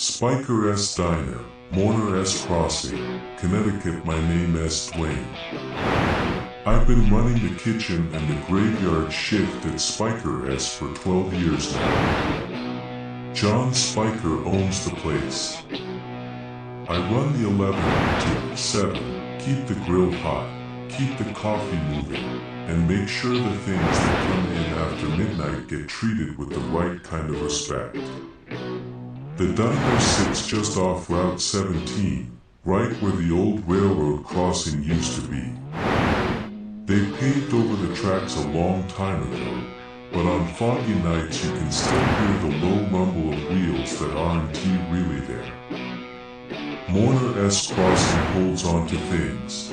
Spiker S. Diner, Mourner S. Crossing, Connecticut. My name S. Dwayne. I've been running the kitchen and the graveyard shift at Spiker S for 12 years now. John Spiker owns the place. I run the 11 to 7, keep the grill hot, keep the coffee moving, and make sure the things that come in after midnight get treated with the right kind of respect. The diner sits just off Route 17, right where the old railroad crossing used to be. They paved over the tracks a long time ago, but on foggy nights you can still hear the low rumble of wheels that aren't really there. Mourner S. Crossing holds on to things.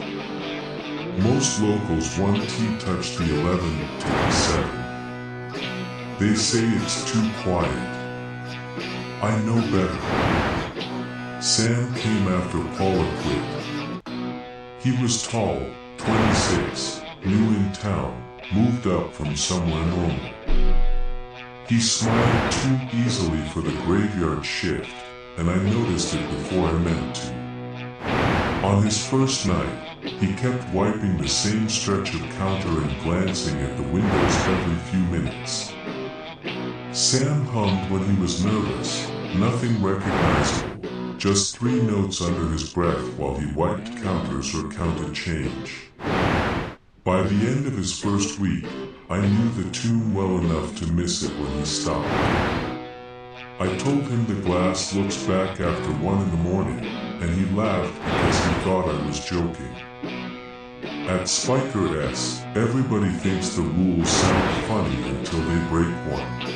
Most locals want T-touch the 11 to the 7. They say it's too quiet. I know better. Sam came after Paula quit. He was tall, 26, new in town, moved up from somewhere normal. He smiled too easily for the graveyard shift, and I noticed it before I meant to. On his first night, he kept wiping the same stretch of counter and glancing at the windows every few minutes. Sam hummed when he was nervous, nothing recognizable, just 3 notes under his breath while he wiped counters or counted change. By the end of his first week, I knew the tune well enough to miss it when he stopped. I told him the glass looks back after 1 in the morning, and he laughed because he thought I was joking. At Spiker S, everybody thinks the rules sound funny until they break one.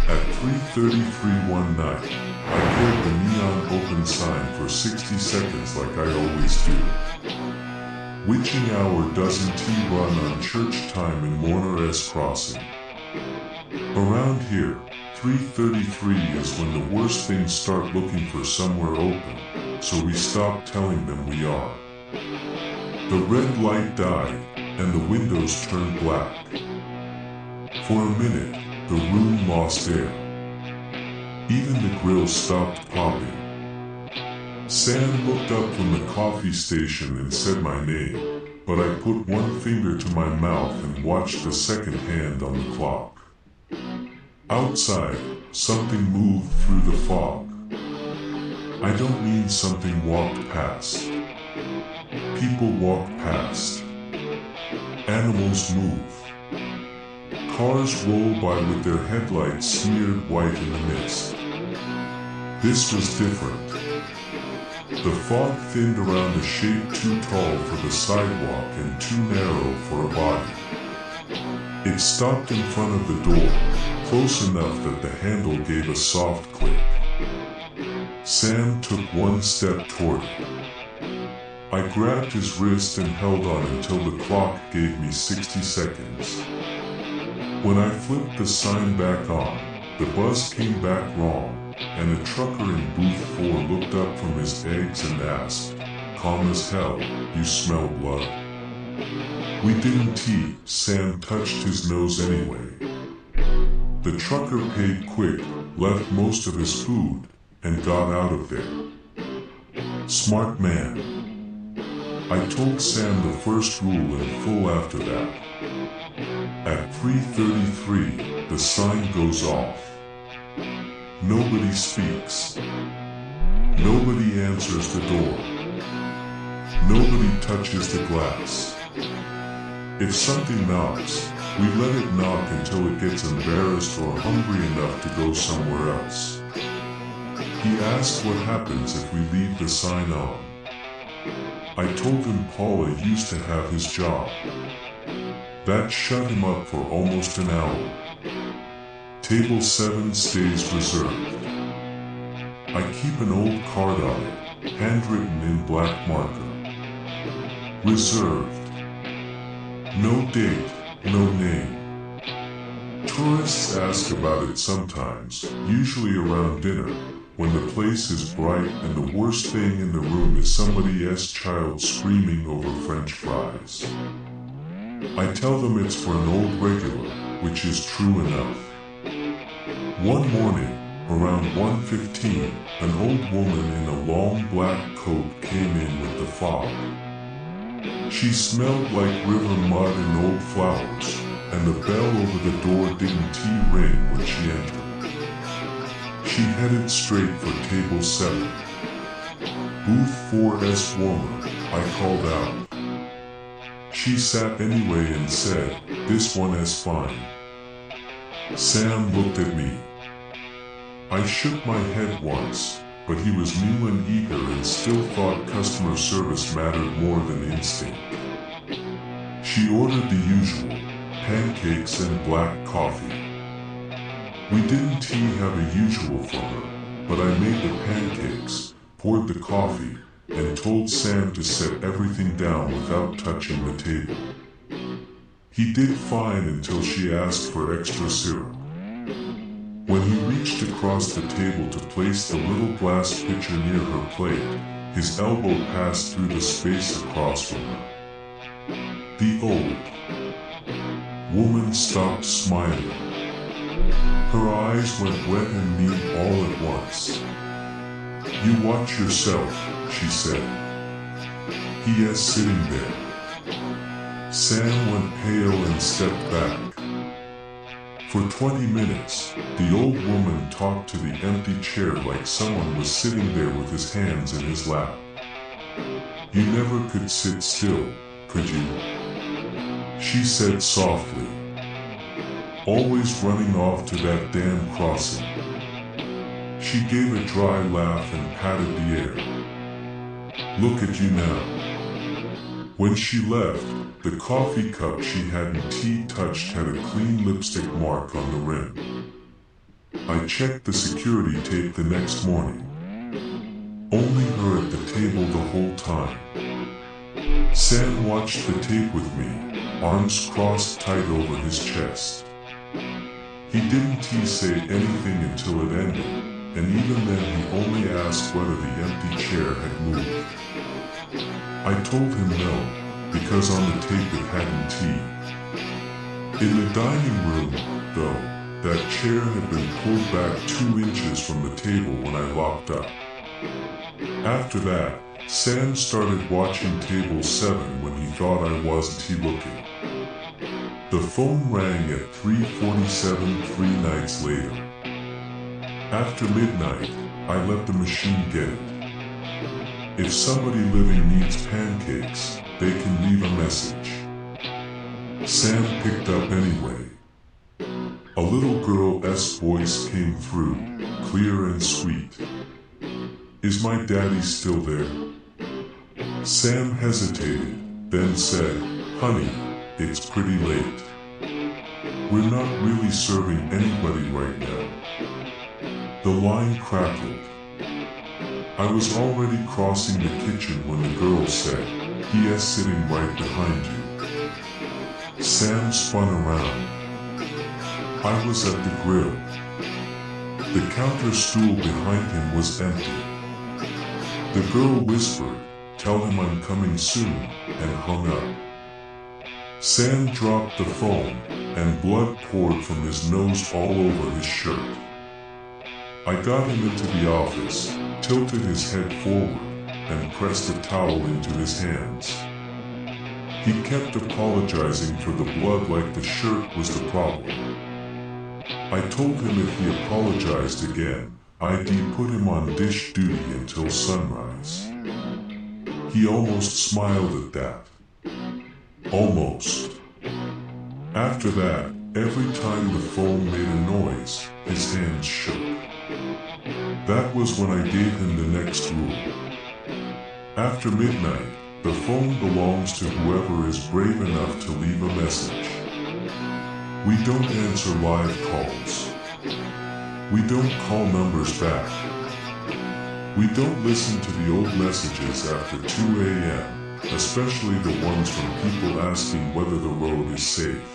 At 3:33 one night, I killed the neon open sign for 60 seconds like I always do. Witching hour doesn't run on church time in Mourner S. Crossing. Around here, 3:33 is when the worst things start looking for somewhere open, so we stop telling them we are. The red light died, and the windows turned black. For a minute, the room lost air. Even the grill stopped popping. Sam looked up from the coffee station and said my name, but I put one finger to my mouth and watched the second hand on the clock. Outside, something moved through the fog. I don't mean something walked past. People walk past. Animals move. Cars roll by with their headlights smeared white in the mist. This was different. The fog thinned around a shape too tall for the sidewalk and too narrow for a body. It stopped in front of the door, close enough that the handle gave a soft click. Sam took 1 step toward it. I grabbed his wrist and held on until the clock gave me 60 seconds. When I flipped the sign back on, the buzz came back wrong, and a trucker in booth 4 looked up from his eggs and asked, calm as hell, you smell blood? We didn't tea, Sam touched his nose anyway. The trucker paid quick, left most of his food, and got out of there. Smart man. I told Sam the first rule in full after that. At 3:33, the sign goes off. Nobody speaks. Nobody answers the door. Nobody touches the glass. If something knocks, we let it knock until it gets embarrassed or hungry enough to go somewhere else. He asked what happens if we leave the sign on. I told him Paula used to have his job. That shut him up for almost an hour. Table 7 stays reserved. I keep an old card on it, handwritten in black marker. Reserved. No date, no name. Tourists ask about it sometimes, usually around dinner, when the place is bright and the worst thing in the room is somebody's child screaming over French fries. I tell them it's for an old regular, which is true enough. One morning, Around 1:15, an old woman in a long black coat came in with the fog. She smelled like river mud and old flowers, and the bell over the door didn't ring when she entered. She headed straight for table 7. Booth 4's warmer, I called out. She sat anyway and said, "This one is fine." Sam looked at me. I shook my head once, but he was new and eager and still thought customer service mattered more than instinct. She ordered the usual, pancakes and black coffee. We didn't have a usual for her, but I made the pancakes, poured the coffee, and told Sam to set everything down without touching the table. He did fine until she asked for extra syrup. When he reached across the table to place the little glass pitcher near her plate, his elbow passed through the space across from her. The old woman stopped smiling. Her eyes went wet and mean all at once. "You watch yourself," she said. "He is sitting there." Sam went pale and stepped back. For 20 minutes, the old woman talked to the empty chair like someone was sitting there with his hands in his lap. "You never could sit still, could you?" she said softly. "Always running off to that damn crossing." She gave a dry laugh and patted the air. "Look at you now." When she left, the coffee cup she hadn't touched had a clean lipstick mark on the rim. I checked the security tape the next morning. Only her at the table the whole time. Sam watched the tape with me, arms crossed tight over his chest. He didn't say anything until it ended, and even then he only asked whether the empty chair had moved. I told him no, because on the tape it hadn't. In the dining room, though, that chair had been pulled back 2 inches from the table when I locked up. After that, Sam started watching table 7 when he thought I wasn't looking. The phone rang at 3:47 3 nights later. After midnight, I let the machine get it. If somebody living needs pancakes, they can leave a message. Sam picked up anyway. A little girl's voice came through, clear and sweet. "Is my daddy still there?" Sam hesitated, then said, "Honey, it's pretty late. We're not really serving anybody right now." The line crackled. I was already crossing the kitchen when the girl said, "He is sitting right behind you." Sam spun around. I was at the grill. The counter stool behind him was empty. The girl whispered, "Tell him I'm coming soon," and hung up. Sam dropped the phone, and blood poured from his nose all over his shirt. I got him into the office, tilted his head forward, and pressed a towel into his hands. He kept apologizing for the blood like the shirt was the problem. I told him if he apologized again, I'd put him on dish duty until sunrise. He almost smiled at that. Almost. After that, every time the phone made a noise, his hands shook. That was when I gave him the next rule. After midnight, the phone belongs to whoever is brave enough to leave a message. We don't answer live calls. We don't call numbers back. We don't listen to the old messages after 2 a.m., especially the ones from people asking whether the road is safe.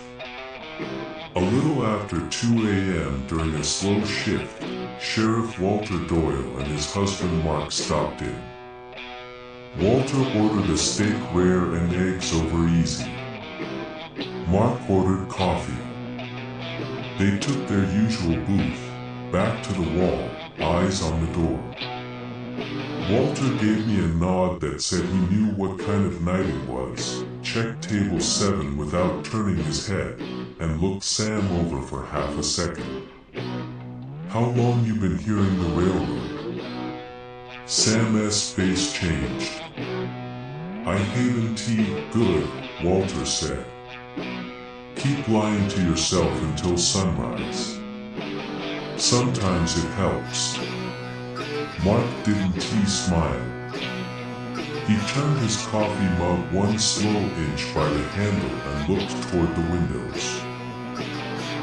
A little after 2 a.m. during a slow shift, Sheriff Walter Doyle and his husband Mark stopped in. Walter ordered a steak rare and eggs over easy. Mark ordered coffee. They took their usual booth, back to the wall, eyes on the door. Walter gave me a nod that said he knew what kind of night it was, checked table 7 without turning his head, and looked Sam over for half a second. "How long you been hearing the railroad?" Sam's face changed. "I haven't good," Walter said. "Keep lying to yourself until sunrise. Sometimes it helps." Mark didn't smile. He turned his coffee mug one slow inch by the handle and looked toward the windows.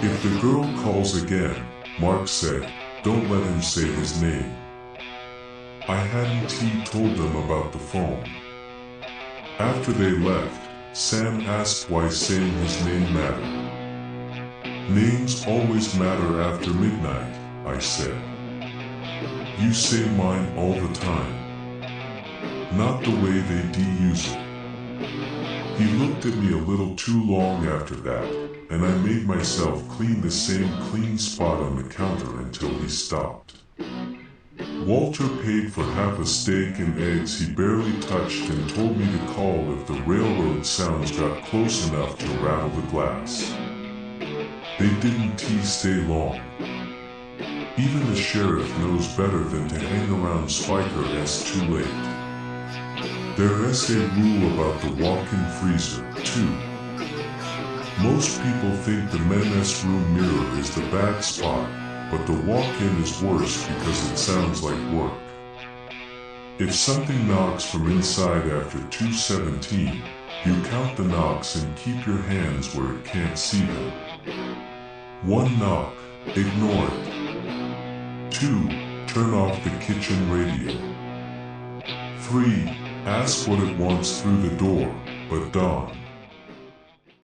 "If the girl calls again," Mark said, "don't let him say his name." I hadn't told them about the phone. After they left, Sam asked why saying his name mattered. "Names always matter after midnight," I said. "You say mine all the time. Not the way they use it." He looked at me a little too long after that, and I made myself clean the same clean spot on the counter until he stopped. Walter paid for half a steak and eggs he barely touched and told me to call if the railroad sounds got close enough to rattle the glass. They didn't stay long. Even the sheriff knows better than to hang around Spiker's too late. There's a rule about the walk-in freezer, too. Most people think the men's room mirror is the bad spot, but the walk-in is worse because it sounds like work. If something knocks from inside after 2:17, you count the knocks and keep your hands where it can't see them. 1 knock, ignore it. 2, turn off the kitchen radio. 3, ask what it wants through the door, but Dawn.